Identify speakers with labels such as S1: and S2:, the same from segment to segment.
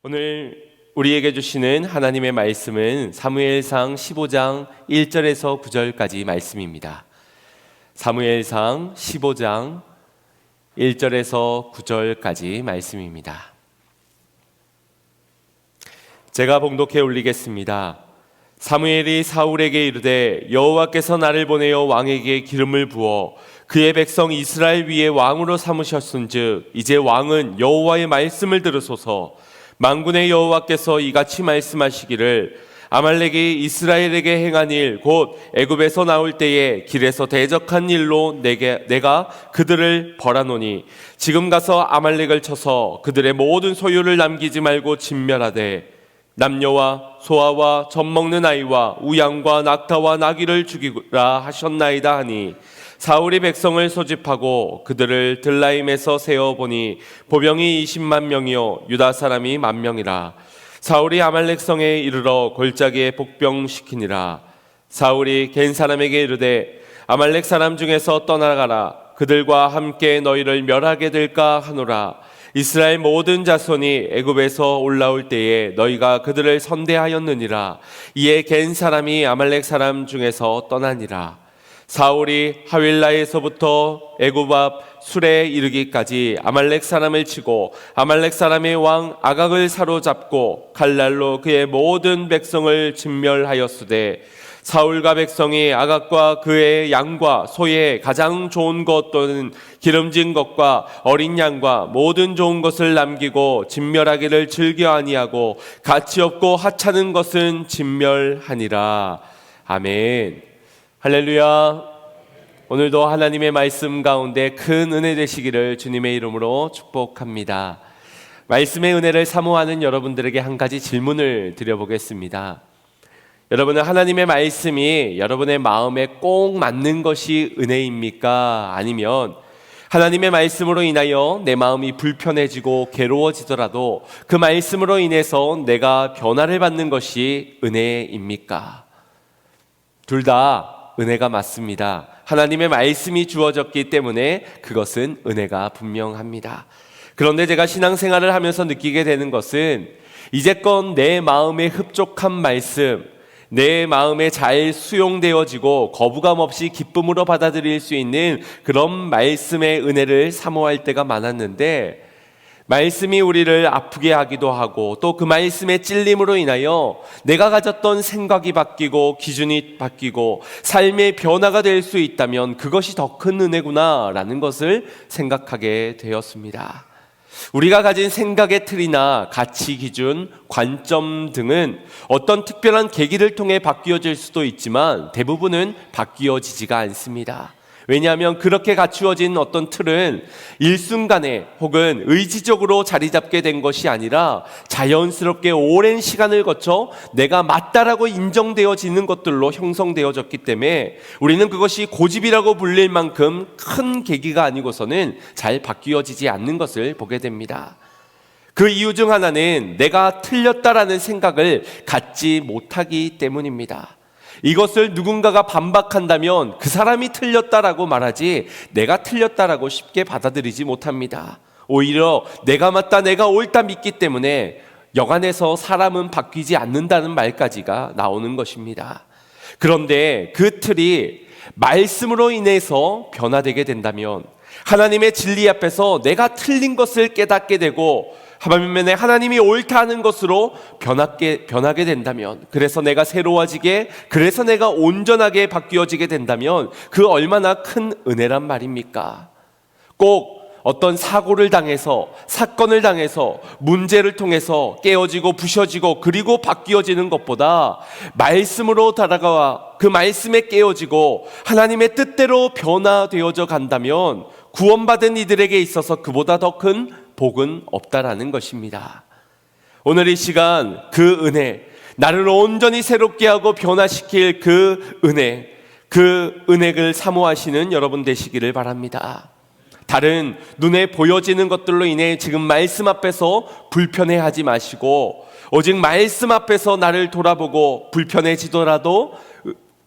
S1: 오늘 우리에게 주시는 하나님의 말씀은 사무엘상 15장 1절에서 9절까지 말씀입니다. 사무엘상 15장 1절에서 9절까지 말씀입니다. 제가 봉독해 올리겠습니다. 사무엘이 사울에게 이르되 여호와께서 나를 보내어 왕에게 기름을 부어 그의 백성 이스라엘 위에 왕으로 삼으셨은즉 이제 왕은 여호와의 말씀을 들으소서. 만군의 여호와께서 이같이 말씀하시기를 아말렉이 이스라엘에게 행한 일 곧 애굽에서 나올 때에 길에서 대적한 일로 내가 그들을 벌하노니 지금 가서 아말렉을 쳐서 그들의 모든 소유를 남기지 말고 진멸하되 남녀와 소아와 젖먹는 아이와 우양과 낙타와 나귀를 죽이라 하셨나이다 하니 사울이 백성을 소집하고 그들을 들라임에서 세어보니 보병이 20만 명이요 유다 사람이 10,000명이라. 사울이 아말렉 성에 이르러 골짜기에 복병시키니라. 사울이 겐 사람에게 이르되 아말렉 사람 중에서 떠나가라. 그들과 함께 너희를 멸하게 될까 하노라. 이스라엘 모든 자손이 애굽에서 올라올 때에 너희가 그들을 선대하였느니라. 이에 겐 사람이 아말렉 사람 중에서 떠나니라. 사울이 하윌라에서부터 애굽 앞 술에 이르기까지 아말렉 사람을 치고 아말렉 사람의 왕 아각을 사로잡고 칼날로 그의 모든 백성을 진멸하였으되 사울과 백성이 아각과 그의 양과 소의 가장 좋은 것 또는 기름진 것과 어린 양과 모든 좋은 것을 남기고 진멸하기를 즐겨 아니하고 가치 없고 하찮은 것은 진멸하니라. 아멘. 할렐루야. 오늘도 하나님의 말씀 가운데 큰 은혜 되시기를 주님의 이름으로 축복합니다. 말씀의 은혜를 사모하는 여러분들에게 한 가지 질문을 드려보겠습니다. 여러분은 하나님의 말씀이 여러분의 마음에 꼭 맞는 것이 은혜입니까? 아니면 하나님의 말씀으로 인하여 내 마음이 불편해지고 괴로워지더라도 그 말씀으로 인해서 내가 변화를 받는 것이 은혜입니까? 둘 다 은혜가 맞습니다. 하나님의 말씀이 주어졌기 때문에 그것은 은혜가 분명합니다. 그런데 제가 신앙생활을 하면서 느끼게 되는 것은 이제껏 내 마음에 흡족한 말씀, 내 마음에 잘 수용되어지고 거부감 없이 기쁨으로 받아들일 수 있는 그런 말씀의 은혜를 사모할 때가 많았는데 말씀이 우리를 아프게 하기도 하고 또 그 말씀의 찔림으로 인하여 내가 가졌던 생각이 바뀌고 기준이 바뀌고 삶의 변화가 될 수 있다면 그것이 더 큰 은혜구나라는 것을 생각하게 되었습니다. 우리가 가진 생각의 틀이나 가치 기준, 관점 등은 어떤 특별한 계기를 통해 바뀌어질 수도 있지만 대부분은 바뀌어지지가 않습니다. 왜냐하면 그렇게 갖추어진 어떤 틀은 일순간에 혹은 의지적으로 자리 잡게 된 것이 아니라 자연스럽게 오랜 시간을 거쳐 내가 맞다라고 인정되어지는 것들로 형성되어졌기 때문에 우리는 그것이 고집이라고 불릴 만큼 큰 계기가 아니고서는 잘 바뀌어지지 않는 것을 보게 됩니다. 그 이유 중 하나는 내가 틀렸다라는 생각을 갖지 못하기 때문입니다. 이것을 누군가가 반박한다면 그 사람이 틀렸다라고 말하지 내가 틀렸다라고 쉽게 받아들이지 못합니다. 오히려 내가 맞다, 내가 옳다 믿기 때문에 여간해서 사람은 바뀌지 않는다는 말까지가 나오는 것입니다. 그런데 그 틀이 말씀으로 인해서 변화되게 된다면 하나님의 진리 앞에서 내가 틀린 것을 깨닫게 되고 반면에 하나님이 옳다는 것으로 변하게 된다면, 그래서 내가 새로워지게, 그래서 내가 온전하게 바뀌어지게 된다면 그 얼마나 큰 은혜란 말입니까? 꼭 어떤 사고를 당해서, 사건을 당해서, 문제를 통해서 깨어지고 부셔지고 그리고 바뀌어지는 것보다 말씀으로 다가와 그 말씀에 깨어지고 하나님의 뜻대로 변화되어져 간다면 구원받은 이들에게 있어서 그보다 더 큰 복은 없다라는 것입니다. 오늘 이 시간 그 은혜, 나를 온전히 새롭게 하고 변화시킬 그 은혜를 사모하시는 여러분 되시기를 바랍니다. 다른 눈에 보여지는 것들로 인해 지금 말씀 앞에서 불편해하지 마시고 오직 말씀 앞에서 나를 돌아보고 불편해지더라도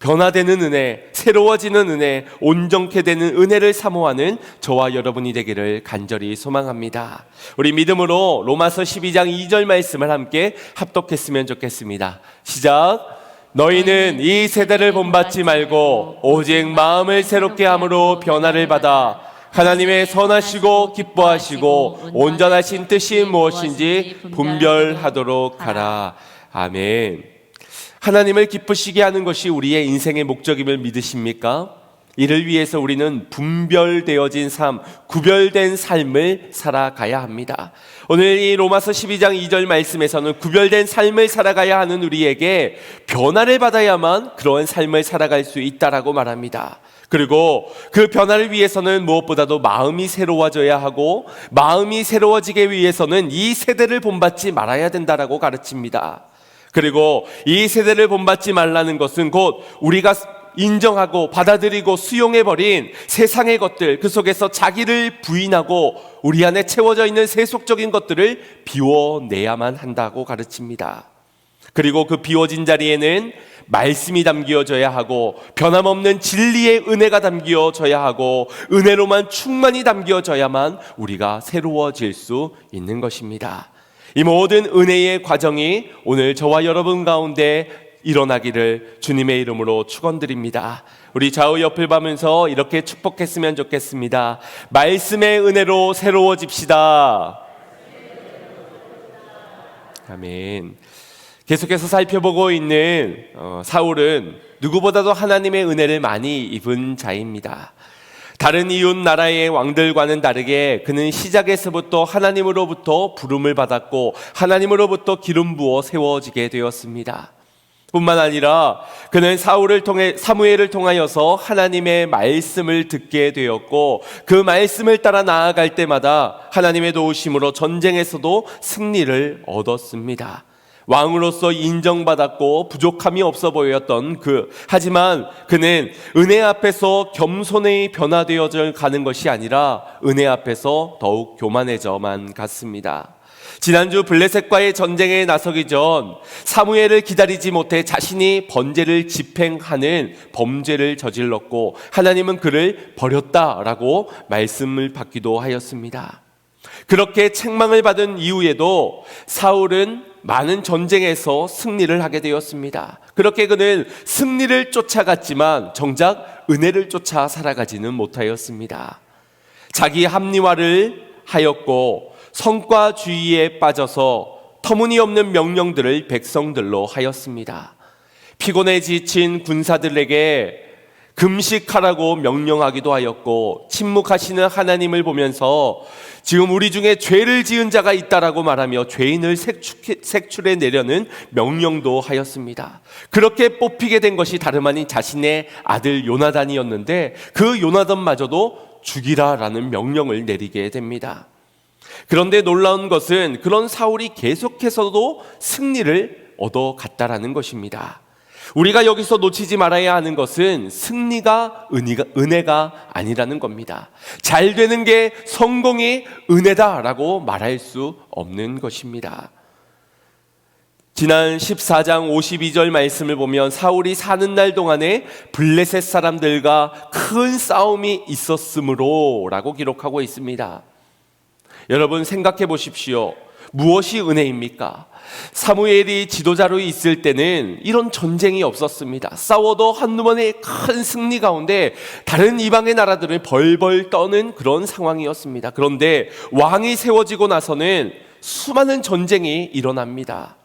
S1: 변화되는 은혜, 새로워지는 은혜, 온전케 되는 은혜를 사모하는 저와 여러분이 되기를 간절히 소망합니다. 우리 믿음으로 로마서 12장 2절 말씀을 함께 합독했으면 좋겠습니다. 시작. 너희는 이 세대를 본받지 말고 오직 마음을 새롭게 함으로 변화를 받아 하나님의 선하시고 기뻐하시고 온전하신 뜻이 무엇인지 분별하도록 하라. 아멘. 하나님을 기쁘시게 하는 것이 우리의 인생의 목적임을 믿으십니까? 이를 위해서 우리는 분별되어진 삶, 구별된 삶을 살아가야 합니다. 오늘 이 로마서 12장 2절 말씀에서는 구별된 삶을 살아가야 하는 우리에게 변화를 받아야만 그런 삶을 살아갈 수 있다라고 말합니다. 그리고 그 변화를 위해서는 무엇보다도 마음이 새로워져야 하고, 마음이 새로워지기 위해서는 이 세대를 본받지 말아야 된다라고 가르칩니다. 그리고 이 세대를 본받지 말라는 것은 곧 우리가 인정하고 받아들이고 수용해버린 세상의 것들, 그 속에서 자기를 부인하고 우리 안에 채워져 있는 세속적인 것들을 비워내야만 한다고 가르칩니다. 그리고 그 비워진 자리에는 말씀이 담겨져야 하고 변함없는 진리의 은혜가 담겨져야 하고 은혜로만 충만히 담겨져야만 우리가 새로워질 수 있는 것입니다. 이 모든 은혜의 과정이 오늘 저와 여러분 가운데 일어나기를 주님의 이름으로 축원드립니다. 우리 좌우 옆을 보면서 이렇게 축복했으면 좋겠습니다. 말씀의 은혜로 새로워집시다. 아멘. 계속해서 살펴보고 있는 사울은 누구보다도 하나님의 은혜를 많이 입은 자입니다. 다른 이웃 나라의 왕들과는 다르게 그는 시작에서부터 하나님으로부터 부름을 받았고 하나님으로부터 기름 부어 세워지게 되었습니다. 뿐만 아니라 그는 사무엘을 통하여서 하나님의 말씀을 듣게 되었고 그 말씀을 따라 나아갈 때마다 하나님의 도우심으로 전쟁에서도 승리를 얻었습니다. 왕으로서 인정받았고 부족함이 없어 보였던 하지만 그는 은혜 앞에서 겸손히 변화되어져 가는 것이 아니라 은혜 앞에서 더욱 교만해져만 갔습니다. 지난주 블레셋과의 전쟁에 나서기 전 사무엘을 기다리지 못해 자신이 번제를 집행하는 범죄를 저질렀고 하나님은 그를 버렸다라고 말씀을 받기도 하였습니다. 그렇게 책망을 받은 이후에도 사울은 많은 전쟁에서 승리를 하게 되었습니다. 그렇게 그는 승리를 쫓아갔지만 정작 은혜를 쫓아 살아가지는 못하였습니다. 자기 합리화를 하였고 성과주의에 빠져서 터무니없는 명령들을 백성들로 하였습니다. 피곤해 지친 군사들에게 금식하라고 명령하기도 하였고 침묵하시는 하나님을 보면서 지금 우리 중에 죄를 지은 자가 있다라고 말하며 죄인을 색출해내려는 명령도 하였습니다. 그렇게 뽑히게 된 것이 다름 아닌 자신의 아들 요나단이었는데 그 요나단마저도 죽이라라는 명령을 내리게 됩니다. 그런데 놀라운 것은 그런 사울이 계속해서도 승리를 얻어갔다라는 것입니다. 우리가 여기서 놓치지 말아야 하는 것은 승리가 은혜가 아니라는 겁니다. 잘 되는 게 성공이 은혜다라고 말할 수 없는 것입니다. 지난 14장 52절 말씀을 보면 사울이 사는 날 동안에 블레셋 사람들과 큰 싸움이 있었으므로 라고 기록하고 있습니다. 여러분 생각해 보십시오. 무엇이 은혜입니까? 사무엘이 지도자로 있을 때는 이런 전쟁이 없었습니다. 싸워도 한두 번의 큰 승리 가운데 다른 이방의 나라들을 벌벌 떠는 그런 상황이었습니다. 그런데 왕이 세워지고 나서는 수많은 전쟁이 일어납니다.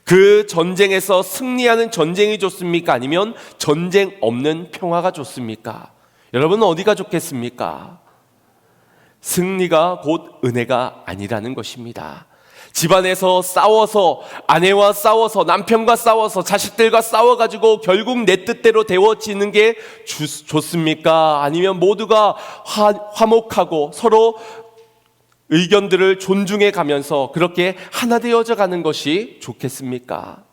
S1: 그 전쟁에서 승리하는 전쟁이 좋습니까? 아니면 전쟁 없는 평화가 좋습니까? 여러분은 어디가 좋겠습니까? 승리가 곧 은혜가 아니라는 것입니다. 집안에서 싸워서 아내와 싸워서 남편과 싸워서 자식들과 싸워가지고 결국 내 뜻대로 되어지는 게 좋습니까? 아니면 모두가 화목하고 서로 의견들을 존중해 가면서 그렇게 하나 되어져 가는 것이 좋겠습니까?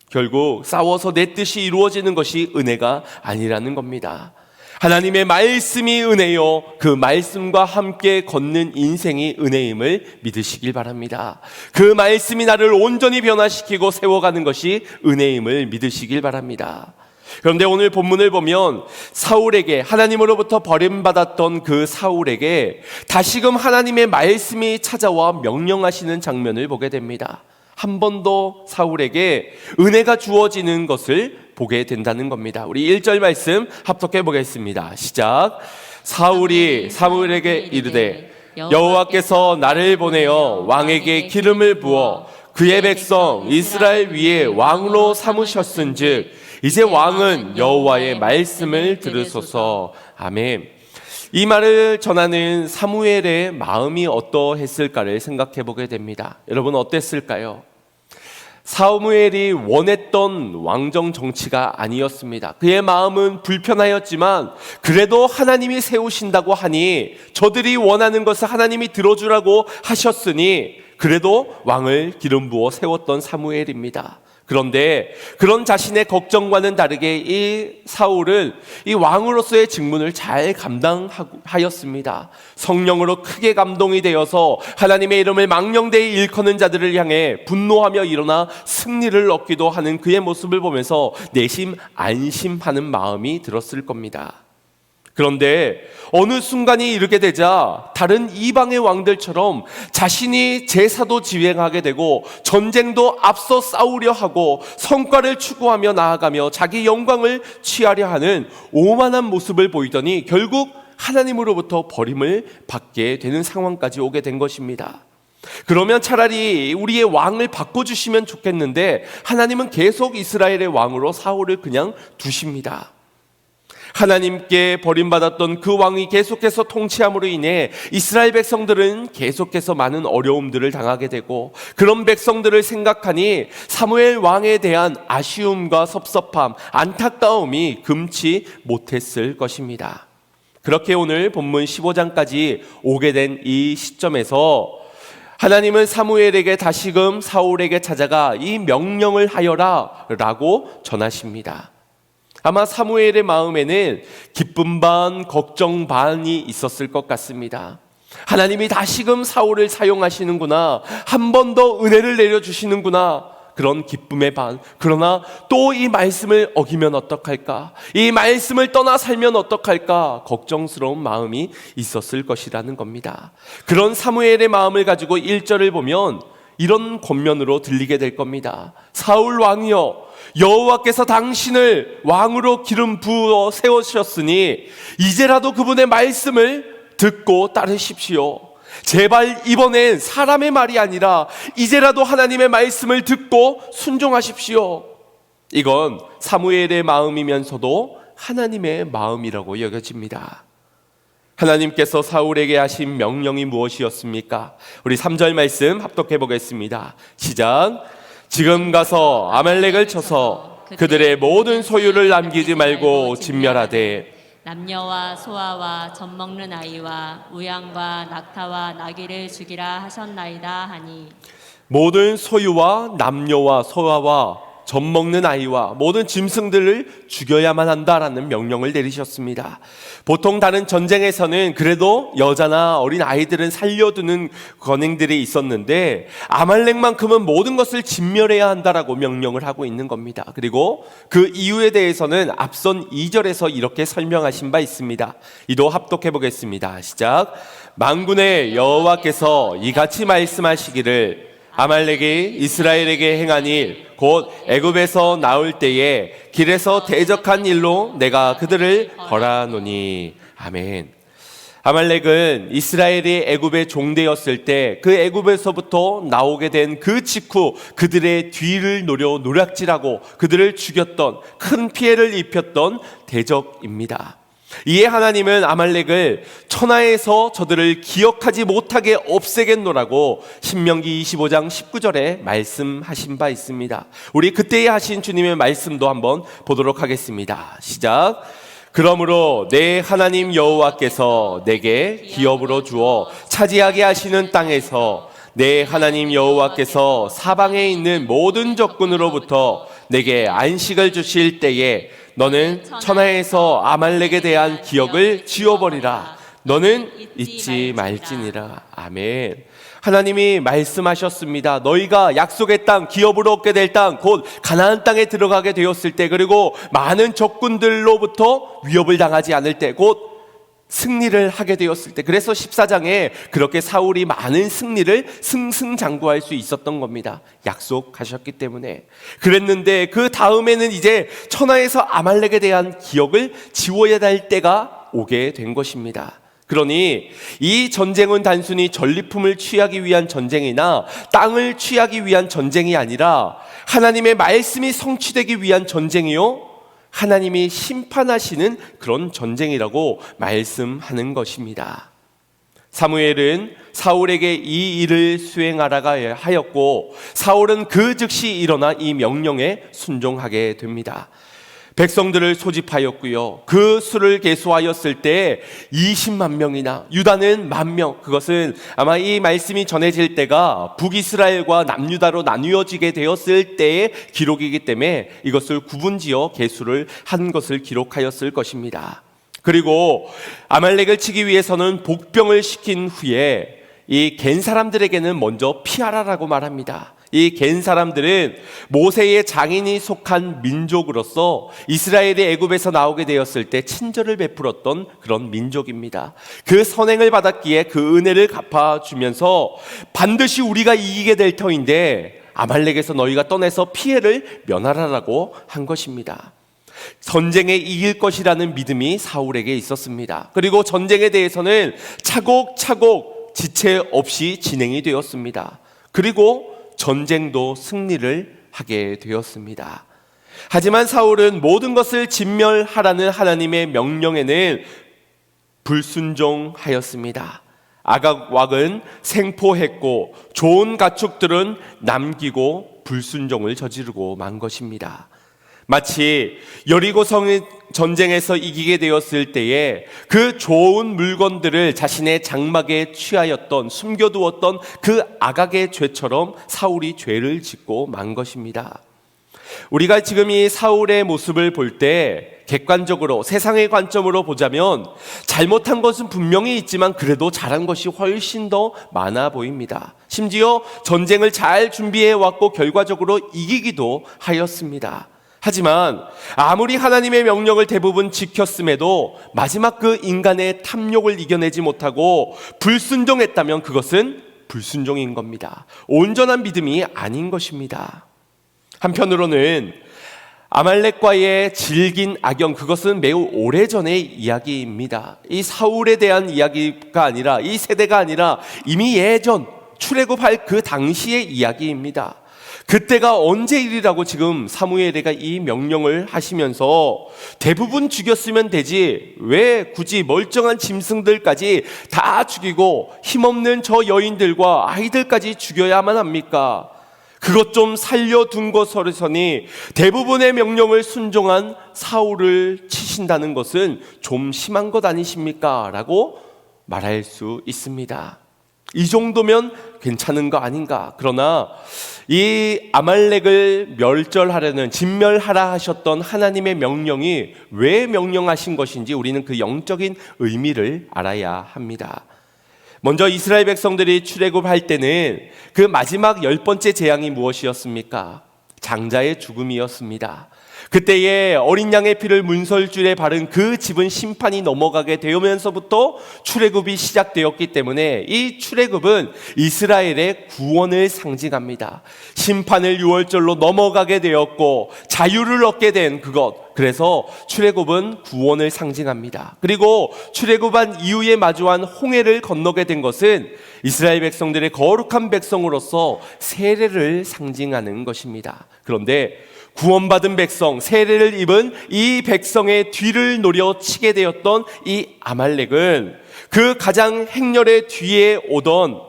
S1: 결국 싸워서 내 뜻이 이루어지는 것이 은혜가 아니라는 겁니다. 하나님의 말씀이 은혜요, 그 말씀과 함께 걷는 인생이 은혜임을 믿으시길 바랍니다. 그 말씀이 나를 온전히 변화시키고 세워가는 것이 은혜임을 믿으시길 바랍니다. 그런데 오늘 본문을 보면 사울에게, 하나님으로부터 버림받았던 그 사울에게 다시금 하나님의 말씀이 찾아와 명령하시는 장면을 보게 됩니다. 한 번 더 사울에게 은혜가 주어지는 것을 보게 된다는 겁니다. 우리 1절 말씀 합독해 보겠습니다. 시작. 사울이 사무엘에게 이르되 여호와께서 나를 보내어 왕에게 기름을 부어 그의 백성 이스라엘 위에 왕으로 삼으셨은즉 이제 왕은 여호와의 말씀을 들으소서. 아멘. 이 말을 전하는 사무엘의 마음이 어떠했을까를 생각해 보게 됩니다. 여러분 어땠을까요? 사무엘이 원했던 왕정 정치가 아니었습니다. 그의 마음은 불편하였지만 그래도 하나님이 세우신다고 하니, 저들이 원하는 것을 하나님이 들어주라고 하셨으니 그래도 왕을 기름 부어 세웠던 사무엘입니다. 그런데 그런 자신의 걱정과는 다르게 이 사울은 이 왕으로서의 직분을 잘 감당하였습니다. 성령으로 크게 감동이 되어서 하나님의 이름을 망령되이 일컫는 자들을 향해 분노하며 일어나 승리를 얻기도 하는 그의 모습을 보면서 내심 안심하는 마음이 들었을 겁니다. 그런데 어느 순간이 이르게 되자 다른 이방의 왕들처럼 자신이 제사도 지행하게 되고 전쟁도 앞서 싸우려 하고 성과를 추구하며 나아가며 자기 영광을 취하려 하는 오만한 모습을 보이더니 결국 하나님으로부터 버림을 받게 되는 상황까지 오게 된 것입니다. 그러면 차라리 우리의 왕을 바꿔주시면 좋겠는데 하나님은 계속 이스라엘의 왕으로 사울을 그냥 두십니다. 하나님께 버림받았던 그 왕이 계속해서 통치함으로 인해 이스라엘 백성들은 계속해서 많은 어려움들을 당하게 되고, 그런 백성들을 생각하니 사무엘 왕에 대한 아쉬움과 섭섭함, 안타까움이 금치 못했을 것입니다. 그렇게 오늘 본문 15장까지 오게 된 이 시점에서 하나님은 사무엘에게 다시금 사울에게 찾아가 이 명령을 하여라 라고 전하십니다. 아마 사무엘의 마음에는 기쁨 반 걱정 반이 있었을 것 같습니다. 하나님이 다시금 사울을 사용하시는구나, 한 번 더 은혜를 내려주시는구나, 그런 기쁨의 반. 그러나 또 이 말씀을 어기면 어떡할까, 이 말씀을 떠나 살면 어떡할까, 걱정스러운 마음이 있었을 것이라는 겁니다. 그런 사무엘의 마음을 가지고 1절을 보면 이런 권면으로 들리게 될 겁니다. 사울 왕이여, 여호와께서 당신을 왕으로 기름 부어 세우셨으니 이제라도 그분의 말씀을 듣고 따르십시오. 제발 이번엔 사람의 말이 아니라 이제라도 하나님의 말씀을 듣고 순종하십시오. 이건 사무엘의 마음이면서도 하나님의 마음이라고 여겨집니다. 하나님께서 사울에게 하신 명령이 무엇이었습니까? 우리 3절 말씀 합독해 보겠습니다. 시작. 지금 가서 아말렉을 쳐서 그들의 모든 소유를 남기지 말고 진멸하되
S2: 남녀와 소아와 젖 먹는 아이와 우양과 낙타와 나귀를 죽이라 하셨나이다 하니,
S1: 모든 소유와 남녀와 소아와 젖 먹는 아이와 모든 짐승들을 죽여야만 한다라는 명령을 내리셨습니다. 보통 다른 전쟁에서는 그래도 여자나 어린 아이들은 살려두는 권행들이 있었는데 아말렉만큼은 모든 것을 진멸해야 한다라고 명령을 하고 있는 겁니다. 그리고 그 이유에 대해서는 앞선 2절에서 이렇게 설명하신 바 있습니다. 이도 합독해 보겠습니다. 시작. 만군의 여호와께서 이같이 말씀하시기를 아말렉이 이스라엘에게 행한 일 곧 애굽에서 나올 때에 길에서 대적한 일로 내가 그들을 벌하노니. 아멘. 아말렉은 이스라엘이 애굽의 종되었을 때 그 애굽에서부터 나오게 된 그 직후 그들의 뒤를 노려 노략질하고 그들을 죽였던, 큰 피해를 입혔던 대적입니다. 이에 하나님은 아말렉을 천하에서 저들을 기억하지 못하게 없애겠노라고 신명기 25장 19절에 말씀하신 바 있습니다. 우리 그때에 하신 주님의 말씀도 한번 보도록 하겠습니다. 시작. 그러므로 내 하나님 여호와께서 내게 기업으로 주어 차지하게 하시는 땅에서 내 하나님 여호와께서 사방에 있는 모든 적군으로부터 내게 안식을 주실 때에 너는 천하에서 아말렉에 대한 기억을 지워버리라. 너는 잊지 말지니라. 아멘. 하나님이 말씀하셨습니다. 너희가 약속의 땅, 기업으로 얻게 될 땅, 곧 가나안 땅에 들어가게 되었을 때, 그리고 많은 적군들로부터 위협을 당하지 않을 때, 곧 승리를 하게 되었을 때, 그래서 14장에 그렇게 사울이 많은 승리를 승승장구할 수 있었던 겁니다. 약속하셨기 때문에. 그랬는데 그 다음에는 이제 천하에서 아말렉에 대한 기억을 지워야 할 때가 오게 된 것입니다. 그러니 이 전쟁은 단순히 전리품을 취하기 위한 전쟁이나 땅을 취하기 위한 전쟁이 아니라 하나님의 말씀이 성취되기 위한 전쟁이요, 하나님이 심판하시는 그런 전쟁이라고 말씀하는 것입니다. 사무엘은 사울에게 이 일을 수행하라가 하였고, 사울은 그 즉시 일어나 이 명령에 순종하게 됩니다. 백성들을 소집하였고요, 그 수를 계수하였을 때 20만 명이나, 유다는 10,000명, 그것은 아마 이 말씀이 전해질 때가 북이스라엘과 남유다로 나뉘어지게 되었을 때의 기록이기 때문에 이것을 구분지어 계수를 한 것을 기록하였을 것입니다. 그리고 아말렉을 치기 위해서는 복병을 시킨 후에 이 겐 사람들에게는 먼저 피하라라고 말합니다. 이 겐 사람들은 모세의 장인이 속한 민족으로서 이스라엘이 애굽에서 나오게 되었을 때 친절을 베풀었던 그런 민족입니다. 그 선행을 받았기에 그 은혜를 갚아주면서 반드시 우리가 이기게 될 터인데 아말렉에서 너희가 떠나서 피해를 면하라라고 한 것입니다. 전쟁에 이길 것이라는 믿음이 사울에게 있었습니다. 그리고 전쟁에 대해서는 차곡차곡 지체 없이 진행이 되었습니다. 그리고 전쟁도 승리를 하게 되었습니다. 하지만 사울은 모든 것을 진멸하라는 하나님의 명령에는 불순종하였습니다. 아각 왕은 생포했고 좋은 가축들은 남기고 불순종을 저지르고 만 것입니다. 마치 여리고성 전쟁에서 이기게 되었을 때에 그 좋은 물건들을 자신의 장막에 취하였던, 숨겨두었던 그 아각의 죄처럼 사울이 죄를 짓고 만 것입니다. 우리가 지금 이 사울의 모습을 볼 때 객관적으로 세상의 관점으로 보자면 잘못한 것은 분명히 있지만 그래도 잘한 것이 훨씬 더 많아 보입니다. 심지어 전쟁을 잘 준비해 왔고 결과적으로 이기기도 하였습니다. 하지만 아무리 하나님의 명령을 대부분 지켰음에도 마지막 그 인간의 탐욕을 이겨내지 못하고 불순종했다면 그것은 불순종인 겁니다. 온전한 믿음이 아닌 것입니다. 한편으로는 아말렉과의 질긴 악영, 그것은 매우 오래전의 이야기입니다. 이 사울에 대한 이야기가 아니라, 이 세대가 아니라 이미 예전 출애굽할 그 당시의 이야기입니다. 그때가 언제 일이라고 지금 사무엘이가 이 명령을 하시면서 대부분 죽였으면 되지 왜 굳이 멀쩡한 짐승들까지 다 죽이고 힘없는 저 여인들과 아이들까지 죽여야만 합니까? 그것 좀 살려둔 것으로서니 대부분의 명령을 순종한 사울을 치신다는 것은 좀 심한 것 아니십니까? 라고 말할 수 있습니다. 이 정도면 괜찮은 거 아닌가? 그러나 이 아말렉을 멸절하려는, 진멸하라 하셨던 하나님의 명령이 왜 명령하신 것인지 우리는 그 영적인 의미를 알아야 합니다. 먼저 이스라엘 백성들이 출애굽할 때는 그 마지막 10번째 재앙이 무엇이었습니까? 장자의 죽음이었습니다. 그때에 어린 양의 피를 문설줄에 바른 그 집은 심판이 넘어가게 되면서부터 출애굽이 시작되었기 때문에 이 출애굽은 이스라엘의 구원을 상징합니다. 심판을 유월절로 넘어가게 되었고 자유를 얻게 된 그것, 그래서 출애굽은 구원을 상징합니다. 그리고 출애굽한 이후에 마주한 홍해를 건너게 된 것은 이스라엘 백성들의 거룩한 백성으로서 세례를 상징하는 것입니다. 그런데 구원받은 백성, 세례를 입은 이 백성의 뒤를 노려 치게 되었던 이 아말렉은 그 가장 행렬의 뒤에 오던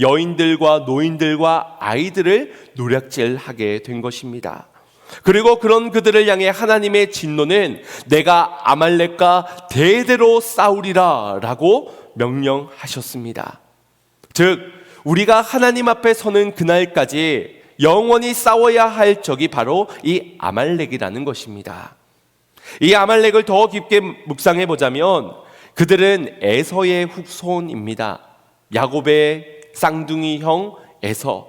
S1: 여인들과 노인들과 아이들을 노략질하게 된 것입니다. 그리고 그런 그들을 향해 하나님의 진노는 내가 아말렉과 대대로 싸우리라 라고 명령하셨습니다. 즉 우리가 하나님 앞에 서는 그날까지 영원히 싸워야 할 적이 바로 이 아말렉이라는 것입니다. 이 아말렉을 더 깊게 묵상해 보자면 그들은 에서의 후손입니다. 야곱의 쌍둥이 형 에서,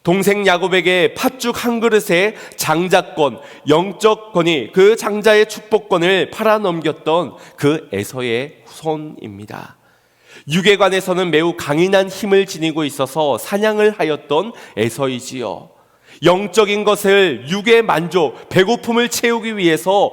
S1: 동생 야곱에게 팥죽 한 그릇의 장자권, 영적 권위, 그 장자의 축복권을 팔아넘겼던 그 에서의 후손입니다. 유괴관에서는 매우 강인한 힘을 지니고 있어서 사냥을 하였던 에서이지요. 영적인 것을 육의 만족, 배고픔을 채우기 위해서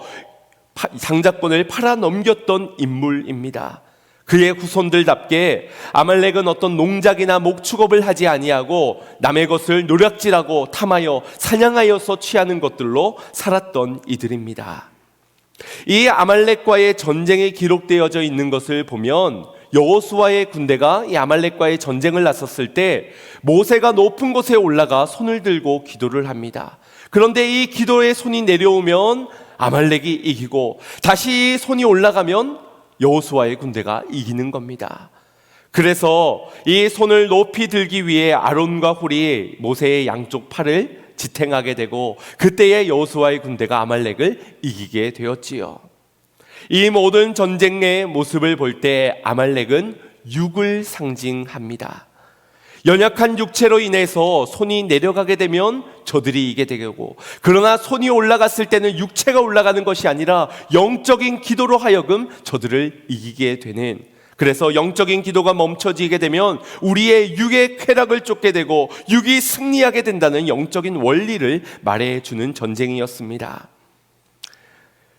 S1: 장자권을 팔아넘겼던 인물입니다. 그의 후손들답게 아말렉은 어떤 농작이나 목축업을 하지 아니하고 남의 것을 노략질하고 탐하여 사냥하여서 취하는 것들로 살았던 이들입니다. 이 아말렉과의 전쟁이 기록되어져 있는 것을 보면 여호수아의 군대가 이 아말렉과의 전쟁을 나섰을 때 모세가 높은 곳에 올라가 손을 들고 기도를 합니다. 그런데 이 기도의 손이 내려오면 아말렉이 이기고 다시 손이 올라가면 여호수아의 군대가 이기는 겁니다. 그래서 이 손을 높이 들기 위해 아론과 훌이 모세의 양쪽 팔을 지탱하게 되고 그때의 여호수아의 군대가 아말렉을 이기게 되었지요. 이 모든 전쟁의 모습을 볼 때 아말렉은 육을 상징합니다. 연약한 육체로 인해서 손이 내려가게 되면 저들이 이기게 되고, 그러나 손이 올라갔을 때는 육체가 올라가는 것이 아니라 영적인 기도로 하여금 저들을 이기게 되는, 그래서 영적인 기도가 멈춰지게 되면 우리의 육의 쾌락을 쫓게 되고 육이 승리하게 된다는 영적인 원리를 말해주는 전쟁이었습니다.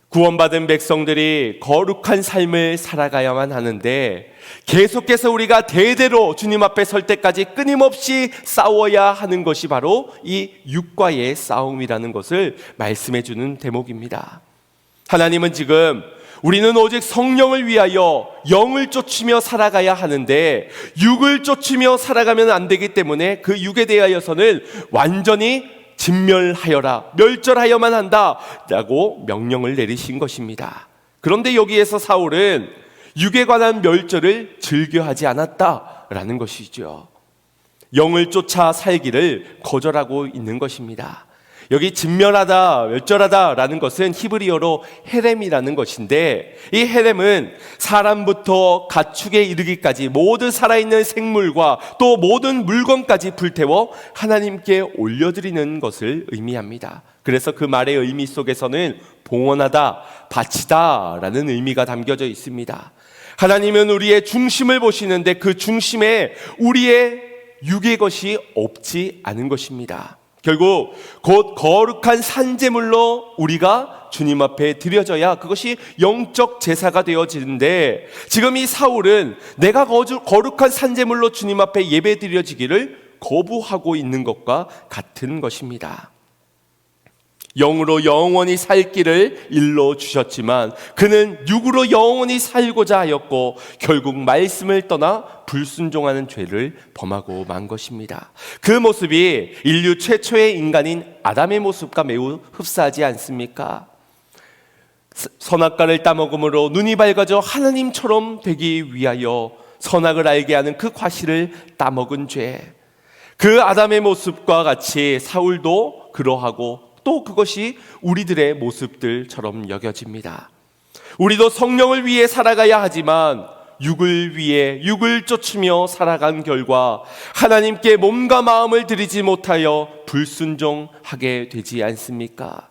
S1: 구원받은 백성들이 거룩한 삶을 살아가야만 하는데 계속해서 우리가 대대로 주님 앞에 설 때까지 끊임없이 싸워야 하는 것이 바로 이 육과의 싸움이라는 것을 말씀해 주는 대목입니다. 하나님은 지금 우리는 오직 성령을 위하여 영을 쫓으며 살아가야 하는데 육을 쫓으며 살아가면 안 되기 때문에 그 육에 대하여서는 완전히 진멸하여라, 멸절하여만 한다라고 명령을 내리신 것입니다. 그런데 여기에서 사울은 육에 관한 멸절을 즐겨하지 않았다라는 것이죠. 영을 쫓아 살기를 거절하고 있는 것입니다. 여기 진멸하다, 멸절하다라는 것은 히브리어로 헤렘이라는 것인데, 이 헤렘은 사람부터 가축에 이르기까지 모든 살아있는 생물과 또 모든 물건까지 불태워 하나님께 올려드리는 것을 의미합니다. 그래서 그 말의 의미 속에서는 봉헌하다, 바치다 라는 의미가 담겨져 있습니다. 하나님은 우리의 중심을 보시는데 그 중심에 우리의 육의 것이 없지 않은 것입니다. 결국 곧 거룩한 산제물로 우리가 주님 앞에 드려져야 그것이 영적 제사가 되어지는데, 지금 이 사울은 내가 거룩한 산제물로 주님 앞에 예배 드려지기를 거부하고 있는 것과 같은 것입니다. 영으로 영원히 살 길을 일러 주셨지만 그는 육으로 영원히 살고자 하였고 결국 말씀을 떠나 불순종하는 죄를 범하고 만 것입니다. 그 모습이 인류 최초의 인간인 아담의 모습과 매우 흡사하지 않습니까? 선악과를 따먹음으로 눈이 밝아져 하나님처럼 되기 위하여 선악을 알게 하는 그 과실을 따먹은 죄, 그 아담의 모습과 같이 사울도 그러하고 또 그것이 우리들의 모습들처럼 여겨집니다. 우리도 성령을 위해 살아가야 하지만 육을 위해 육을 쫓으며 살아간 결과 하나님께 몸과 마음을 드리지 못하여 불순종하게 되지 않습니까?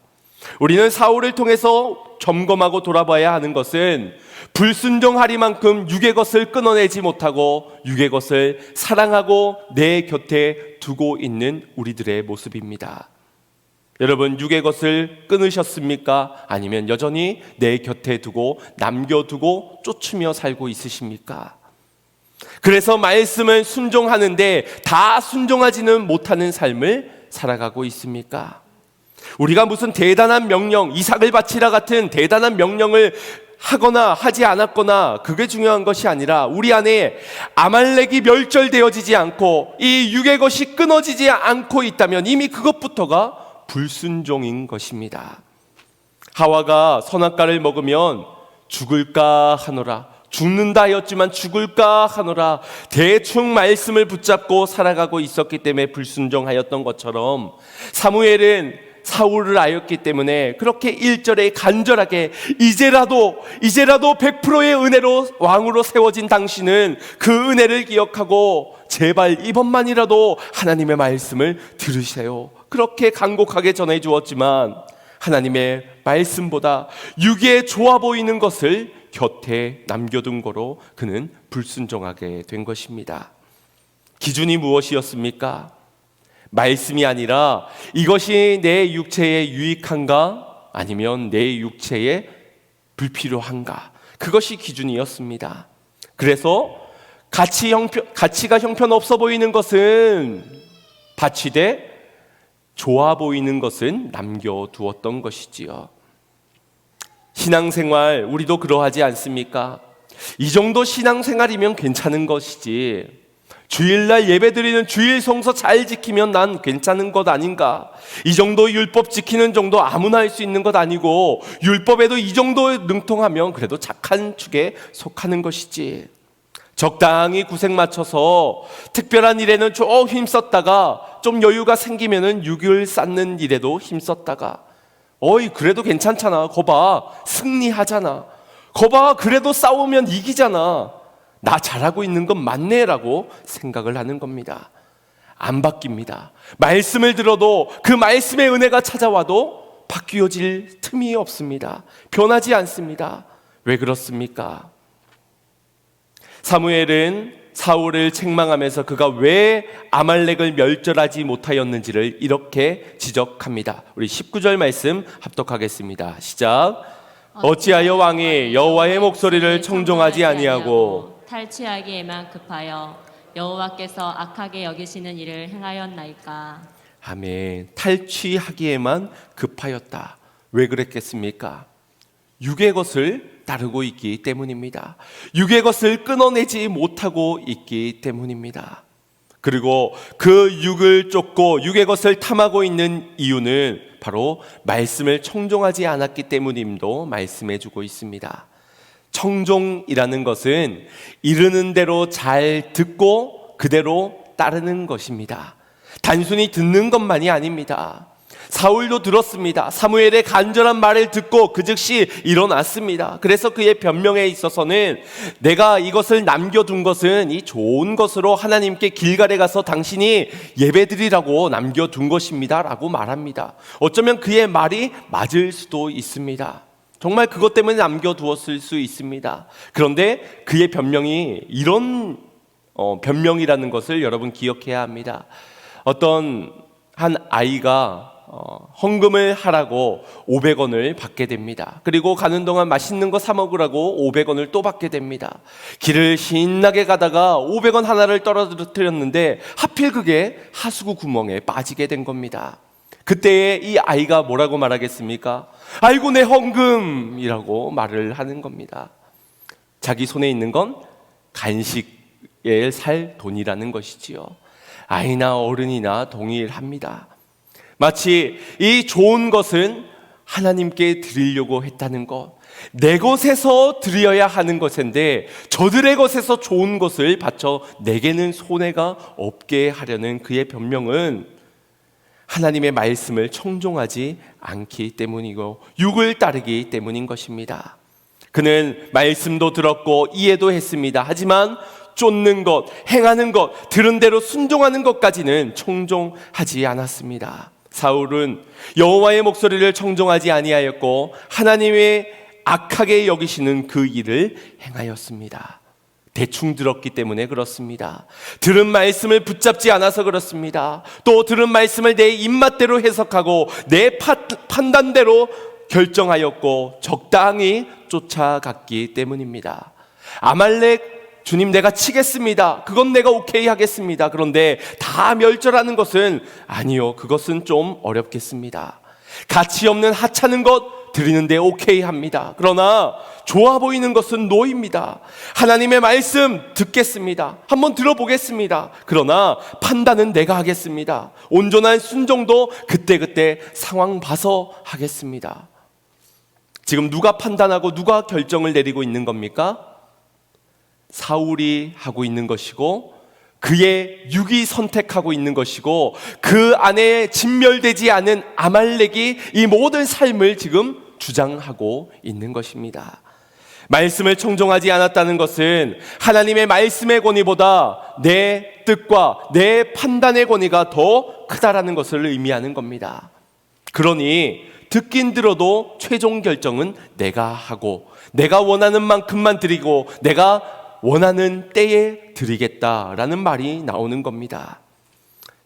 S1: 우리는 사울을 통해서 점검하고 돌아봐야 하는 것은 불순종하리만큼 육의 것을 끊어내지 못하고 육의 것을 사랑하고 내 곁에 두고 있는 우리들의 모습입니다. 여러분, 육의 것을 끊으셨습니까? 아니면 여전히 내 곁에 두고 남겨두고 쫓으며 살고 있으십니까? 그래서 말씀을 순종하는데 다 순종하지는 못하는 삶을 살아가고 있습니까? 우리가 무슨 대단한 명령, 이삭을 바치라 같은 대단한 명령을 하거나 하지 않았거나 그게 중요한 것이 아니라 우리 안에 아말렉이 멸절되어지지 않고 이 육의 것이 끊어지지 않고 있다면 이미 그것부터가 불순종인 것입니다. 하와가 선악과를 먹으면 죽을까 하노라, 죽는다 하였지만 죽을까 하노라, 대충 말씀을 붙잡고 살아가고 있었기 때문에 불순종하였던 것처럼 사무엘은 사울을 알았기 때문에 그렇게 1절에 간절하게 이제라도 100%의 은혜로 왕으로 세워진 당신은 그 은혜를 기억하고 제발 이번만이라도 하나님의 말씀을 들으세요. 그렇게 간곡하게 전해 주었지만 하나님의 말씀보다 육에 좋아 보이는 것을 곁에 남겨둔 거로 그는 불순종하게 된 것입니다. 기준이 무엇이었습니까? 말씀이 아니라 이것이 내 육체에 유익한가 아니면 내 육체에 불필요한가, 그것이 기준이었습니다. 그래서 가치가 형편없어 보이는 것은 바치되 좋아 보이는 것은 남겨두었던 것이지요. 신앙생활 우리도 그러하지 않습니까? 이 정도 신앙생활이면 괜찮은 것이지, 주일날 예배드리는 주일 성서 잘 지키면 난 괜찮은 것 아닌가, 이 정도 율법 지키는 정도 아무나 할 수 있는 것 아니고 율법에도 이 정도 능통하면 그래도 착한 축에 속하는 것이지, 적당히 구색 맞춰서 특별한 일에는 좀 힘썼다가 좀 여유가 생기면은 육을 쌓는 일에도 힘썼다가 그래도 괜찮잖아, 거봐 승리하잖아, 거봐 그래도 싸우면 이기잖아, 나 잘하고 있는 건 맞네라고 생각을 하는 겁니다. 안 바뀝니다. 말씀을 들어도 그 말씀의 은혜가 찾아와도 바뀌어질 틈이 없습니다. 변하지 않습니다. 왜 그렇습니까? 사무엘은 사울을 책망하면서 그가 왜 아말렉을 멸절하지 못하였는지를 이렇게 지적합니다. 우리 19절 말씀 합독하겠습니다. 시작. 어찌하여 왕이 여호와의 목소리를 청종하지 아니하고
S2: 탈취하기에만 급하여 여호와께서 악하게 여기시는 일을 행하였나이까.
S1: 아멘. 탈취하기에만 급하였다. 왜 그랬겠습니까? 육의 것을 따르고 있기 때문입니다. 육의 것을 끊어내지 못하고 있기 때문입니다. 그리고 그 육을 쫓고 육의 것을 탐하고 있는 이유는 바로 말씀을 청종하지 않았기 때문임도 말씀해 주고 있습니다. 청종이라는 것은 이르는 대로 잘 듣고 그대로 따르는 것입니다. 단순히 듣는 것만이 아닙니다. 사울도 들었습니다. 사무엘의 간절한 말을 듣고 그 즉시 일어났습니다. 그래서 그의 변명에 있어서는 내가 이것을 남겨둔 것은 이 좋은 것으로 하나님께 길갈에 가서 당신이 예배드리라고 남겨둔 것입니다 라고 말합니다. 어쩌면 그의 말이 맞을 수도 있습니다. 정말 그것 때문에 남겨두었을 수 있습니다. 그런데 그의 변명이 이런 변명이라는 것을 여러분 기억해야 합니다. 어떤 한 아이가 헌금을 하라고 500원을 받게 됩니다. 그리고 가는 동안 맛있는 거 사 먹으라고 500원을 또 받게 됩니다. 길을 신나게 가다가 500원 하나를 떨어뜨렸는데 하필 그게 하수구 구멍에 빠지게 된 겁니다. 그때에 이 아이가 뭐라고 말하겠습니까? 아이고 내 헌금이라고 말을 하는 겁니다. 자기 손에 있는 건 간식에 살 돈이라는 것이지요. 아이나 어른이나 동일합니다. 마치 이 좋은 것은 하나님께 드리려고 했다는 것, 내 것에서 드려야 하는 것인데 저들의 것에서 좋은 것을 바쳐 내게는 손해가 없게 하려는 그의 변명은 하나님의 말씀을 청종하지 않기 때문이고 육을 따르기 때문인 것입니다. 그는 말씀도 들었고 이해도 했습니다. 하지만 쫓는 것, 행하는 것, 들은 대로 순종하는 것까지는 청종하지 않았습니다. 사울은 여호와의 목소리를 청종하지 아니하였고 하나님의 악하게 여기시는 그 일을 행하였습니다. 대충 들었기 때문에 그렇습니다. 들은 말씀을 붙잡지 않아서 그렇습니다. 또 들은 말씀을 내 입맛대로 해석하고 내 판단대로 결정하였고 적당히 쫓아갔기 때문입니다. 아말렉 주님 내가 치겠습니다. 그건 내가 오케이 하겠습니다. 그런데 다 멸절하는 것은 아니요. 그것은 좀 어렵겠습니다. 가치 없는 하찮은 것 드리는데 오케이 합니다. 그러나 좋아 보이는 것은 노입니다. 하나님의 말씀 듣겠습니다. 한번 들어보겠습니다. 그러나 판단은 내가 하겠습니다. 온전한 순종도 그때그때 상황 봐서 하겠습니다. 지금 누가 판단하고 누가 결정을 내리고 있는 겁니까? 사울이 하고 있는 것이고 그의 육이 선택하고 있는 것이고 그 안에 진멸되지 않은 아말렉이 이 모든 삶을 지금 주장하고 있는 것입니다. 말씀을 청종하지 않았다는 것은 하나님의 말씀의 권위보다 내 뜻과 내 판단의 권위가 더 크다라는 것을 의미하는 겁니다. 그러니 듣긴 들어도 최종 결정은 내가 하고 내가 원하는 만큼만 드리고 내가 원하는 때에 드리겠다라는 말이 나오는 겁니다.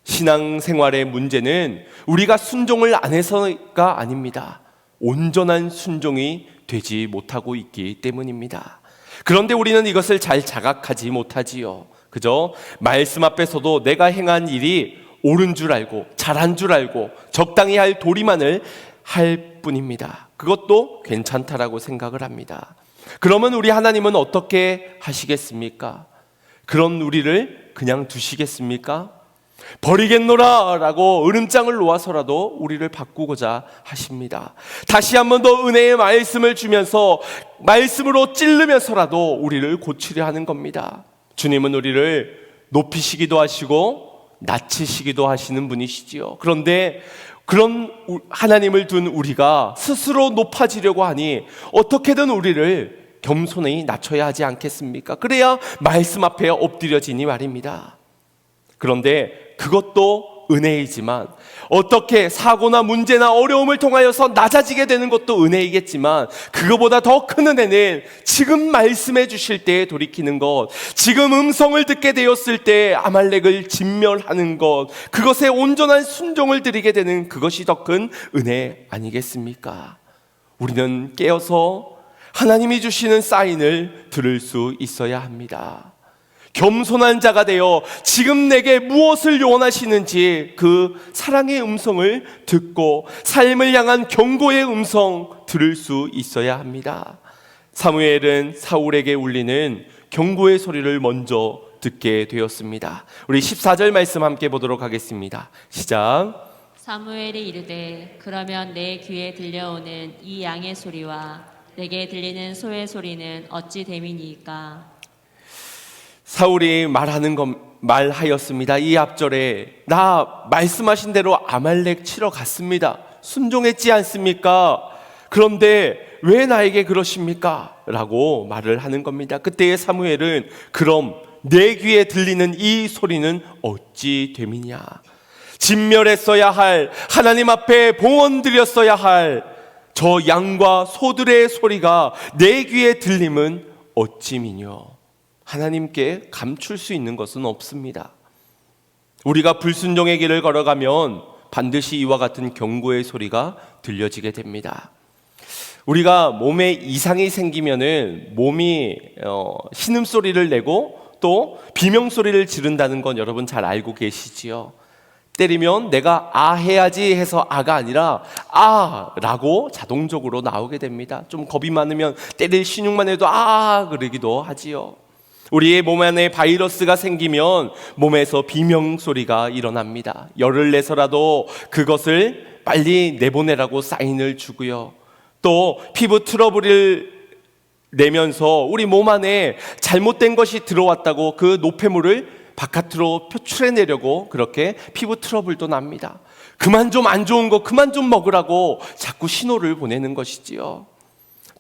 S1: 신앙생활의 문제는 우리가 순종을 안 해서가 아닙니다. 온전한 순종이 되지 못하고 있기 때문입니다. 그런데 우리는 이것을 잘 자각하지 못하지요. 그저 말씀 앞에서도 내가 행한 일이 옳은 줄 알고 잘한 줄 알고 적당히 할 도리만을 할 뿐입니다. 그것도 괜찮다라고 생각을 합니다. 그러면 우리 하나님은 어떻게 하시겠습니까? 그런 우리를 그냥 두시겠습니까? 버리겠노라 라고 으름장을 놓아서라도 우리를 바꾸고자 하십니다. 다시 한 번 더 은혜의 말씀을 주면서 말씀으로 찌르면서라도 우리를 고치려 하는 겁니다. 주님은 우리를 높이시기도 하시고 낮추시기도 하시는 분이시지요. 그런데 그런 하나님을 둔 우리가 스스로 높아지려고 하니 어떻게든 우리를 겸손히 낮춰야 하지 않겠습니까? 그래야 말씀 앞에 엎드려지니 말입니다. 그런데 그것도 은혜이지만 어떻게 사고나 문제나 어려움을 통하여서 낮아지게 되는 것도 은혜이겠지만 그거보다 더 큰 은혜는 지금 말씀해 주실 때에 돌이키는 것, 지금 음성을 듣게 되었을 때 아말렉을 진멸하는 것, 그것에 온전한 순종을 드리게 되는 그것이 더 큰 은혜 아니겠습니까? 우리는 깨어서 하나님이 주시는 사인을 들을 수 있어야 합니다. 겸손한 자가 되어 지금 내게 무엇을 요원하시는지 그 사랑의 음성을 듣고 삶을 향한 경고의 음성 들을 수 있어야 합니다. 사무엘은 사울에게 울리는 경고의 소리를 먼저 듣게 되었습니다. 우리 14절 말씀 함께 보도록 하겠습니다. 시작.
S2: 사무엘이 이르되 그러면 내 귀에 들려오는 이 양의 소리와 내게 들리는 소의 소리는 어찌 됨이니까?
S1: 사울이 말하였습니다. 이 앞절에 나 말씀하신 대로 아말렉 치러 갔습니다. 순종했지 않습니까? 그런데 왜 나에게 그러십니까? 라고 말을 하는 겁니다. 그때의 사무엘은 그럼 내 귀에 들리는 이 소리는 어찌 됨이냐? 진멸했어야 할, 하나님 앞에 봉헌 드렸어야 할 저 양과 소들의 소리가 내 귀에 들림은 어찌미뇨? 하나님께 감출 수 있는 것은 없습니다. 우리가 불순종의 길을 걸어가면 반드시 이와 같은 경고의 소리가 들려지게 됩니다. 우리가 몸에 이상이 생기면은 몸이 신음소리를 내고 또 비명소리를 지른다는 건 여러분 잘 알고 계시지요. 때리면 내가 아 해야지 해서 아가 아니라 아 라고 자동적으로 나오게 됩니다. 좀 겁이 많으면 때릴 신용만 해도 아 그러기도 하지요. 우리의 몸 안에 바이러스가 생기면 몸에서 비명소리가 일어납니다. 열을 내서라도 그것을 빨리 내보내라고 사인을 주고요. 또 피부 트러블을 내면서 우리 몸 안에 잘못된 것이 들어왔다고 그 노폐물을 바깥으로 표출해내려고 그렇게 피부 트러블도 납니다. 그만 좀 안 좋은 거 그만 좀 먹으라고 자꾸 신호를 보내는 것이지요.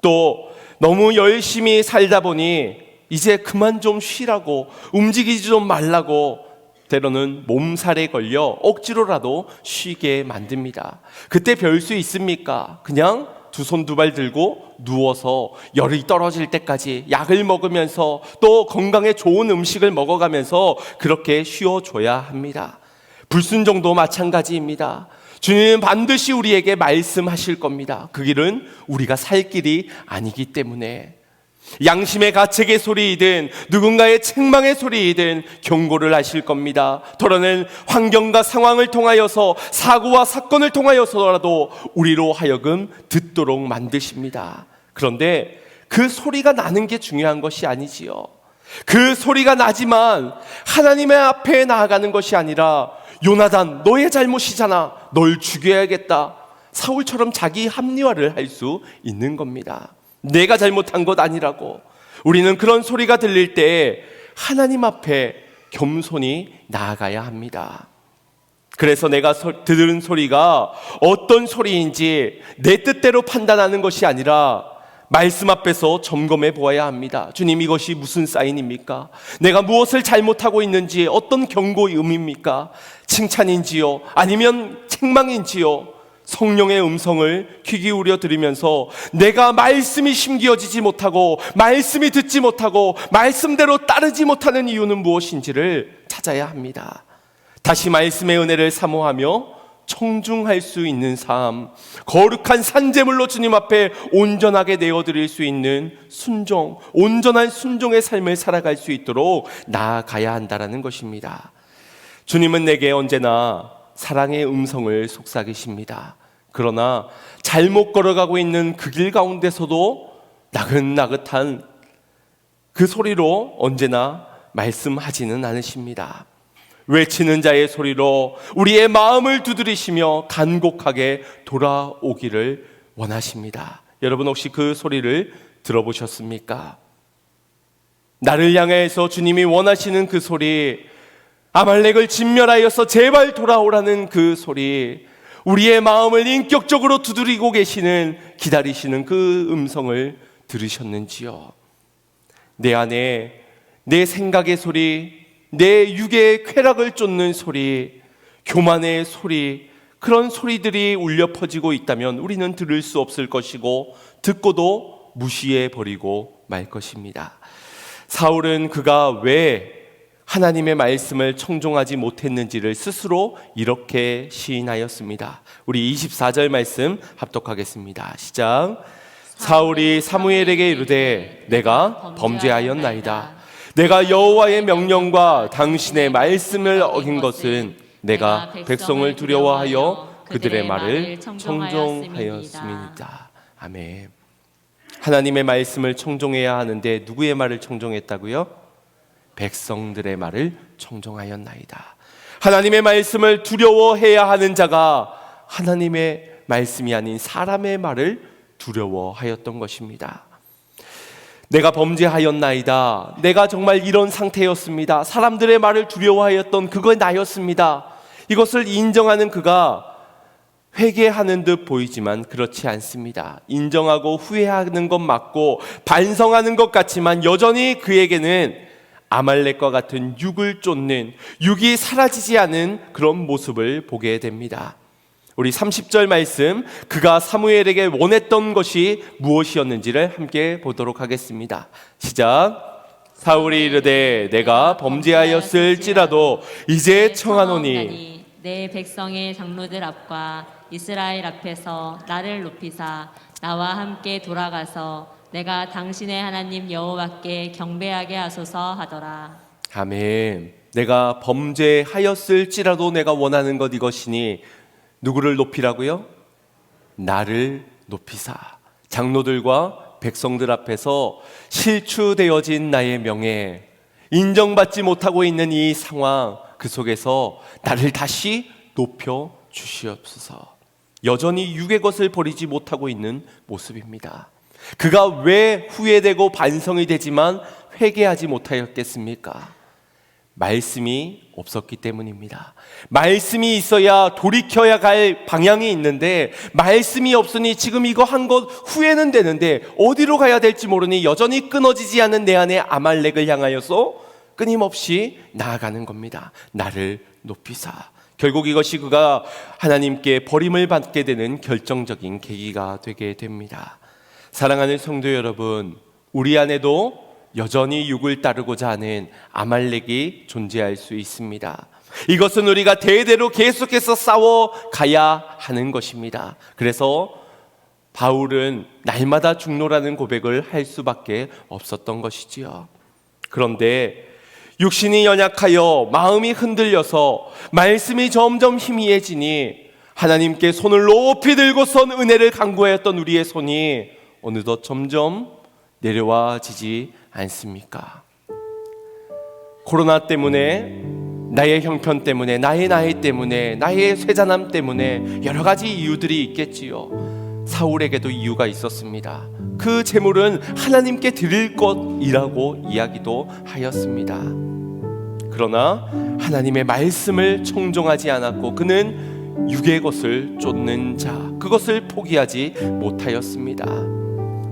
S1: 또 너무 열심히 살다 보니 이제 그만 좀 쉬라고, 움직이지 좀 말라고 때로는 몸살에 걸려 억지로라도 쉬게 만듭니다. 그때 별 수 있습니까? 그냥 두 손 두 발 들고 누워서 열이 떨어질 때까지 약을 먹으면서 또 건강에 좋은 음식을 먹어가면서 그렇게 쉬어줘야 합니다. 불순종도 마찬가지입니다. 주님은 반드시 우리에게 말씀하실 겁니다. 그 길은 우리가 살 길이 아니기 때문에 양심의 가책의 소리이든 누군가의 책망의 소리이든 경고를 하실 겁니다. 더러는 환경과 상황을 통하여서 사고와 사건을 통하여서라도 우리로 하여금 듣도록 만드십니다. 그런데 그 소리가 나는 게 중요한 것이 아니지요. 그 소리가 나지만 하나님의 앞에 나아가는 것이 아니라 요나단 너의 잘못이잖아, 널 죽여야겠다, 사울처럼 자기 합리화를 할 수 있는 겁니다. 내가 잘못한 것 아니라고. 우리는 그런 소리가 들릴 때 하나님 앞에 겸손히 나아가야 합니다. 그래서 내가 들은 소리가 어떤 소리인지 내 뜻대로 판단하는 것이 아니라 말씀 앞에서 점검해 보아야 합니다. 주님, 이것이 무슨 사인입니까? 내가 무엇을 잘못하고 있는지 어떤 경고의 의미입니까? 칭찬인지요? 아니면 책망인지요? 성령의 음성을 귀 기울여 들으면서 내가 말씀이 심기어지지 못하고 말씀이 듣지 못하고 말씀대로 따르지 못하는 이유는 무엇인지를 찾아야 합니다. 다시 말씀의 은혜를 사모하며 청중할 수 있는 삶, 거룩한 산제물로 주님 앞에 온전하게 내어드릴 수 있는 순종, 온전한 순종의 삶을 살아갈 수 있도록 나아가야 한다는 것입니다. 주님은 내게 언제나 사랑의 음성을 속삭이십니다. 그러나 잘못 걸어가고 있는 그 길 가운데서도 나긋나긋한 그 소리로 언제나 말씀하지는 않으십니다. 외치는 자의 소리로 우리의 마음을 두드리시며 간곡하게 돌아오기를 원하십니다. 여러분, 혹시 그 소리를 들어보셨습니까? 나를 향해서 주님이 원하시는 그 소리, 아말렉을 진멸하여서 제발 돌아오라는 그 소리, 우리의 마음을 인격적으로 두드리고 계시는, 기다리시는 그 음성을 들으셨는지요? 내 안에 내 생각의 소리, 내 육의 쾌락을 쫓는 소리, 교만의 소리, 그런 소리들이 울려 퍼지고 있다면 우리는 들을 수 없을 것이고 듣고도 무시해 버리고 말 것입니다. 사울은 그가 왜 하나님의 말씀을 청종하지 못했는지를 스스로 이렇게 시인하였습니다. 우리 24절 말씀 합독하겠습니다. 시작. 사울이 사무엘에게 이르되 내가 범죄하였나이다. 내가 여호와의 명령과 당신의 말씀을 어긴 것은 내가 백성을 두려워하여 그들의 말을 청종하였음이니이다. 아멘. 하나님의 말씀을 청종해야 하는데 누구의 말을 청종했다고요? 백성들의 말을 청종하였나이다. 하나님의 말씀을 두려워해야 하는 자가 하나님의 말씀이 아닌 사람의 말을 두려워하였던 것입니다. 내가 범죄하였나이다. 내가 정말 이런 상태였습니다. 사람들의 말을 두려워하였던 그거 나였습니다. 이것을 인정하는 그가 회개하는 듯 보이지만 그렇지 않습니다. 인정하고 후회하는 것 맞고 반성하는 것 같지만 여전히 그에게는 아말렉과 같은 육을 쫓는, 육이 사라지지 않은 그런 모습을 보게 됩니다. 우리 30절 말씀, 그가 사무엘에게 원했던 것이 무엇이었는지를 함께 보도록 하겠습니다. 시작. 사울이 이르되 내가 범죄하였을지라도 이제 청하노니
S2: 내 백성의 장로들 앞과 이스라엘 앞에서 나를 높이사 나와 함께 돌아가서 내가 당신의 하나님 여호와께 경배하게 하소서 하더라.
S1: 아멘. 내가 범죄하였을지라도 내가 원하는 것 이것이니 누구를 높이라고요? 나를 높이사. 장로들과 백성들 앞에서 실추되어진 나의 명예, 인정받지 못하고 있는 이 상황, 그 속에서 나를 다시 높여 주시옵소서. 여전히 육의 것을 버리지 못하고 있는 모습입니다. 그가 왜 후회되고 반성이 되지만 회개하지 못하였겠습니까? 말씀이 없었기 때문입니다. 말씀이 있어야 돌이켜야 갈 방향이 있는데 말씀이 없으니 지금 이거 한 것 후회는 되는데 어디로 가야 될지 모르니 여전히 끊어지지 않은 내 안에 아말렉을 향하여서 끊임없이 나아가는 겁니다. 나를 높이사. 결국 이것이 그가 하나님께 버림을 받게 되는 결정적인 계기가 되게 됩니다. 사랑하는 성도 여러분, 우리 안에도 여전히 육을 따르고자 하는 아말렉이 존재할 수 있습니다. 이것은 우리가 대대로 계속해서 싸워가야 하는 것입니다. 그래서 바울은 날마다 중노라는 고백을 할 수밖에 없었던 것이지요. 그런데 육신이 연약하여 마음이 흔들려서 말씀이 점점 희미해지니 하나님께 손을 높이 들고선 은혜를 간구하였던 우리의 손이 어느덧 점점 내려와지지 않습니까? 코로나 때문에, 나의 형편 때문에, 나의 나이 때문에, 나의 쇠잔함 때문에 여러 가지 이유들이 있겠지요. 사울에게도 이유가 있었습니다. 그 재물은 하나님께 드릴 것이라고 이야기도 하였습니다. 그러나 하나님의 말씀을 청종하지 않았고 그는 육의 것을 쫓는 자, 그것을 포기하지 못하였습니다.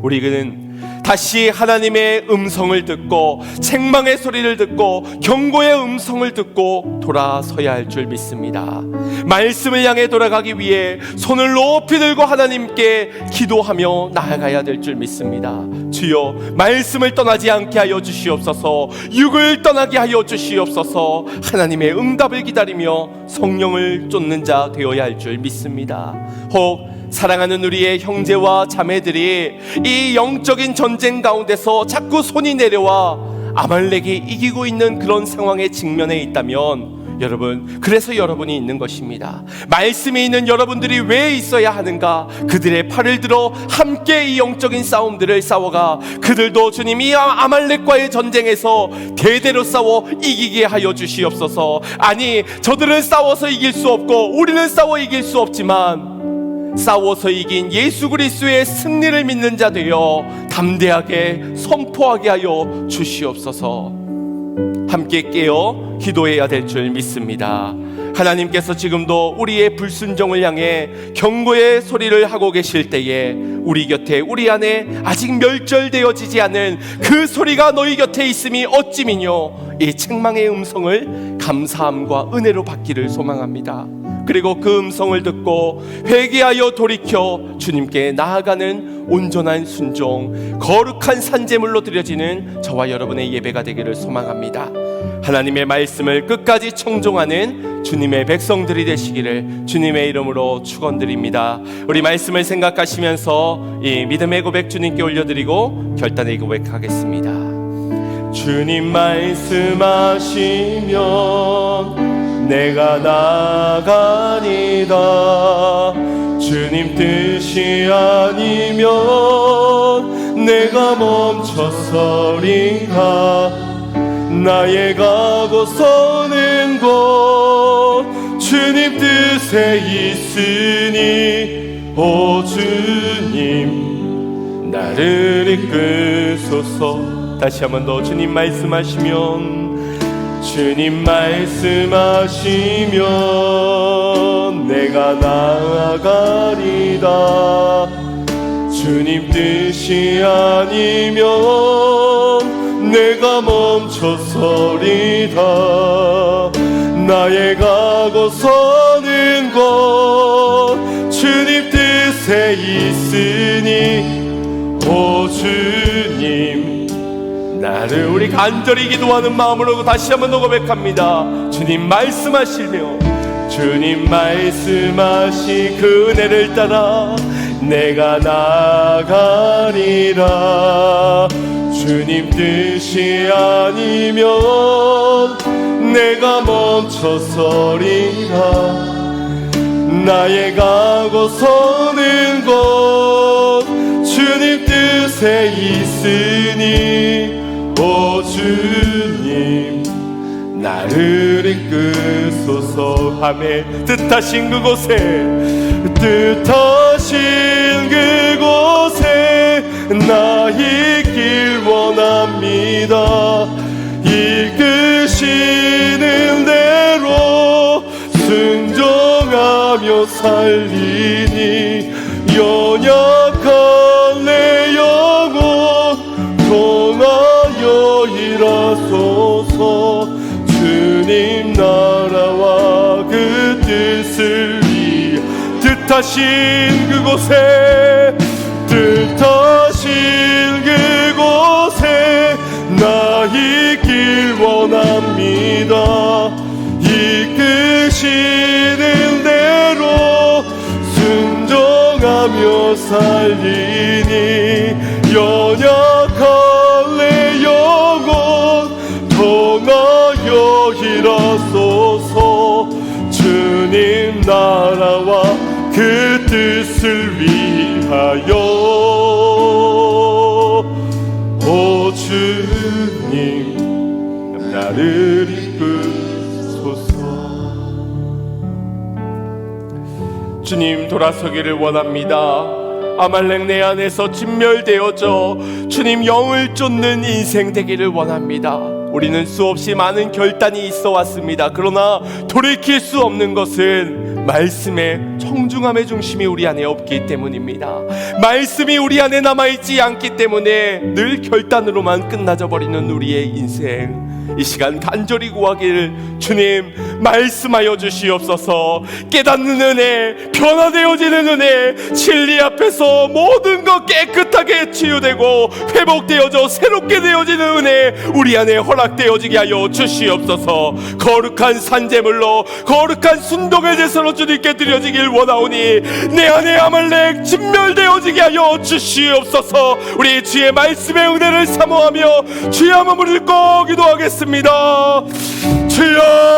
S1: 우리는 다시 하나님의 음성을 듣고 책망의 소리를 듣고 경고의 음성을 듣고 돌아서야 할 줄 믿습니다. 말씀을 향해 돌아가기 위해 손을 높이 들고 하나님께 기도하며 나아가야 될 줄 믿습니다. 주여, 말씀을 떠나지 않게 하여 주시옵소서. 육을 떠나게 하여 주시옵소서. 하나님의 응답을 기다리며 성령을 쫓는 자 되어야 할 줄 믿습니다. 혹 사랑하는 우리의 형제와 자매들이 이 영적인 전쟁 가운데서 자꾸 손이 내려와 아말렉이 이기고 있는 그런 상황에 직면해 있다면 여러분, 그래서 여러분이 있는 것입니다. 말씀이 있는 여러분들이 왜 있어야 하는가? 그들의 팔을 들어 함께 이 영적인 싸움들을 싸워가 그들도 주님이 아말렉과의 전쟁에서 대대로 싸워 이기게 하여 주시옵소서. 아니, 저들은 싸워서 이길 수 없고 우리는 싸워 이길 수 없지만 싸워서 이긴 예수 그리스도의 승리를 믿는 자 되어 담대하게 선포하게 하여 주시옵소서. 함께 깨어 기도해야 될 줄 믿습니다. 하나님께서 지금도 우리의 불순종을 향해 경고의 소리를 하고 계실 때에 우리 곁에, 우리 안에 아직 멸절되어지지 않은 그 소리가 너희 곁에 있음이 어찌미뇨, 이 책망의 음성을 감사함과 은혜로 받기를 소망합니다. 그리고 그 음성을 듣고 회개하여 돌이켜 주님께 나아가는 온전한 순종, 거룩한 산제물로 드려지는 저와 여러분의 예배가 되기를 소망합니다. 하나님의 말씀을 끝까지 청종하는 주님의 백성들이 되시기를 주님의 이름으로 축원드립니다. 우리 말씀을 생각하시면서 이 믿음의 고백 주님께 올려드리고 결단의 고백하겠습니다. 주님 말씀하시면 내가 나가니다. 주님 뜻이 아니면 내가 멈춰서리가. 나의 가고 서는 곳 주님 뜻에 있으니 오 주님 나를 이끄소서. 다시 한 번 더 주님 말씀하시면 주님 말씀하시면 내가 나아가리다. 주님 뜻이 아니면 내가 멈춰서리다. 나의 가고 서는 곳 주님 뜻에 있으니 오 주님 나를, 우리 간절히 기도하는 마음으로 다시 한번 더 고백합니다. 주님 말씀하시며 주님 말씀하시 그 은혜를 따라 내가 나가리라. 주님 뜻이 아니면 내가 멈춰서리라. 나의 가고 서는 곳 주님 뜻에 있으니 오 주님 나를 이끄소서. 아멘. 뜻하신 그곳에 나 있길 원합니다. 이끄시는 대로 순종하며 살리니 연약한 내 영혼 통하여 일하소서. 주님 나라와 그 뜻을 위해 뜻하신 그곳에 나 있길 원합니다. 이끄시는 대로 순종하며 살리니 연약한 내 영혼 통하여 일하소서. 주님 나라와 그 뜻을 위하여 오 주님 나를 이끄소서. 주님 돌아서기를 원합니다. 아말렉 내 안에서 진멸되어져 주님 영을 쫓는 인생 되기를 원합니다. 우리는 수없이 많은 결단이 있어 왔습니다. 그러나 돌이킬 수 없는 것은 말씀의 청중함의 중심이 우리 안에 없기 때문입니다. 말씀이 우리 안에 남아있지 않기 때문에 늘 결단으로만 끝나져 버리는 우리의 인생. 이 시간 간절히 구하길, 주님 말씀하여 주시옵소서. 깨닫는 은혜, 변화되어지는 은혜, 진리 앞에서 모든 것 깨끗하게 치유되고 회복되어져 새롭게 되어지는 은혜 우리 안에 허락되어지게 하여 주시옵소서. 거룩한 산제물로 거룩한 순종의 제사로 주님께 드려지길 원하오니 내 안에 아말렉 진멸되어지게 하여 주시옵소서. 우리 주의 말씀의 은혜를 사모하며 주의 한번 부르고 기도하겠습니다. 주여